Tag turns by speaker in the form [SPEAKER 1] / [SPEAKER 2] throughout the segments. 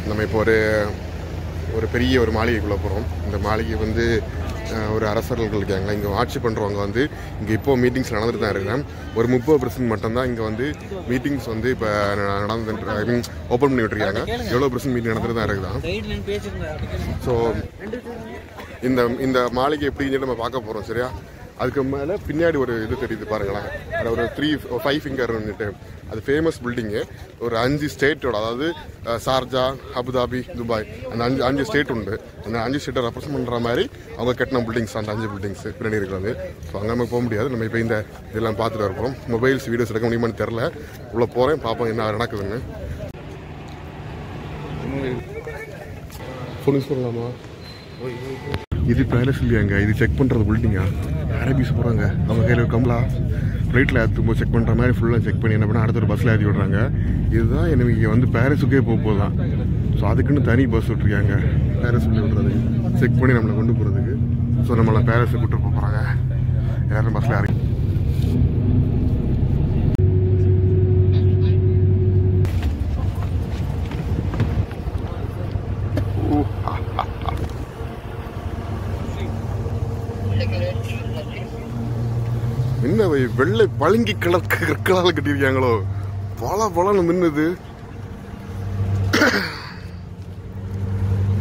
[SPEAKER 1] நம்ம இப்போ ஒரு பெரிய ஒரு மாளிகைக்குள்ளே போகிறோம். இந்த மாளிகை வந்து ஒரு அரசர்கள் இருக்காங்க. இங்கே ஆட்சி பண்ணுறவங்க வந்து இங்கே இப்போ மீட்டிங்ஸ் நடந்துட்டு தான் இருக்காங்க. ஒரு 30% மட்டும்தான் இங்கே வந்து மீட்டிங்ஸ் வந்து இப்போ நடந்துட்டு ஐ மீன் ஓப்பன் பண்ணி விட்டுருக்காங்க. எவ்வளோ % மீட்டிங் நடந்துட்டு தான் இருக்குதான். ஸோ இந்த மாளிகை எப்படின்னு சொல்லி நம்ம பார்க்க போகிறோம். சரியா? அதுக்கு மேலே பின்னாடி ஒரு இது தெரியுது பாருங்களேன். அது ஒரு 5 ஃபிங்கர் வந்துட்டு அது ஃபேமஸ் பில்டிங்கு. ஒரு 5 ஸ்டேட்டோட, அதாவது ஷார்ஜா, அபுதாபி, துபாய், அந்த 5 ஸ்டேட் உண்டு. அந்த 5 ஸ்டேட்டை ரெப்ரசென்ட் பண்ணுற மாதிரி அவங்க கட்டின பில்டிங்ஸ், அந்த 5 பில்டிங்ஸ் பின்னாடி இருக்கிறது. ஸோ அங்கே நம்ம போக முடியாது. நம்ம இப்போ இந்த இதெல்லாம் பார்த்துட்டு இருக்கிறோம். மொபைல்ஸ் வீடியோஸ் எடுக்க முடியுமான்னு தெரில. உள்ள போகிறேன், பார்ப்போம் என்ன நடக்குதுன்னு. ஃபோன் யூஸ் பண்ணலாமா? இது பேலஸ் இல்லையாங்க, இது செக் பண்ணுறது பில்டிங்கா. அரபிஸ் போகிறாங்க, அவங்க கையில் ஒரு கம்பளா ஃப்ளைட்டில் ஏற்றும்போது செக் பண்ணுற மாதிரி ஃபுல்லாக செக் பண்ணி என்ன பண்ணால் அடுத்த ஒரு பஸ்ஸில் ஏற்றி விட்றாங்க. இதுதான் எனக்கு இங்கே வந்து பாரிஸுக்கே போகலாம். ஸோ அதுக்குன்னு தனி பஸ் விட்ருக்காங்க பாரிஸுக்குள்ளே விட்றதுக்கு, செக் பண்ணி நம்மளை கொண்டு போகிறதுக்கு. ஸோ நம்மளை பாரிஸுக்கு கூப்பிட்டு போக போகிறாங்க. யாரும் பஸ்ஸில் யாரும் என்ன வெள்ளை பளிங்கி கற்களால் கட்டியிருக்காங்களோ, பல மின்னுது.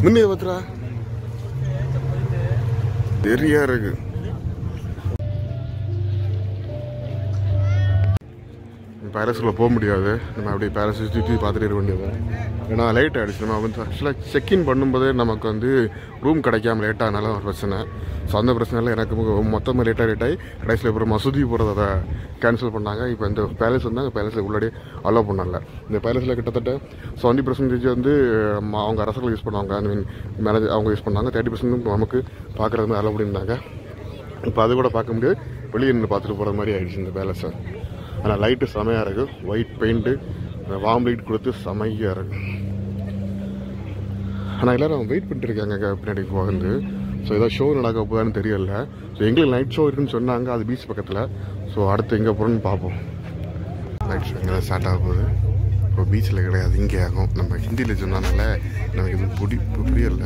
[SPEAKER 1] மின்ன பத்திரா தெரியா இருக்கு. பாரிஸுக்குள்ள போக முடியாது. நம்ம அப்படியே பாரிஸ் சுற்றி பார்த்துட்டு இருக்க வேண்டியது. ஏன்னா லேட் ஆகிடுச்சு. நம்ம வந்து ஆக்சுவலாக செக்இன் பண்ணும்போதே நமக்கு வந்து ரூம் கிடைக்காம லேட்டானாலும் ஒரு பிரச்சனை. ஸோ அந்த பிரச்சனையில் எனக்கு மொத்தமாக லேட்டாகி கடைசியில் அப்புறம் மசூதி போகிறத கேன்சல் பண்ணாங்க. இப்போ இந்த பேலஸ் வந்து பேலஸில் உள்ளாடி அலோவ் பண்ணல. இந்த பேலஸில் கிட்டத்தட்ட 70% வந்து அவங்க அரசர்கள் யூஸ் பண்ணுவாங்க, ஐ மீன் மேனேஜர் அவங்க யூஸ் பண்ணாங்க. 30% நமக்கு பார்க்குறது மாதிரி அலோவ் பண்ணியிருந்தாங்க. இப்போ அது கூட பார்க்க முடியாது, வெளியே நின்று பார்த்துட்டு போகிற மாதிரி ஆகிடுச்சு இந்த பேலஸை. ஆனால் லைட்டு செமையாக இருக்குது. ஒயிட் பெயிண்ட்டு, வார்ம் லைட் கொடுத்து செமையாக இருக்குது. ஆனால் எல்லோரும் வெயிட் பண்ணிட்டு இருக்காங்க பின்னாடி வந்து. ஸோ ஏதோ ஷோ நடக்க போதான்னு தெரியல. ஸோ எங்களுக்கு நைட் ஷோ இருக்குன்னு சொன்னாங்க, அது பீச் பக்கத்தில். ஸோ அடுத்து எங்கே போகிறோன்னு பார்ப்போம். நைட் ஷோ எங்கே ஸ்டார்ட் ஆக போகுது. இப்போ பீச்சில் கிடையாது, இங்கே ஆகும். நம்ம ஹிந்தியில் சொன்னதுனால நமக்கு இது புரியல.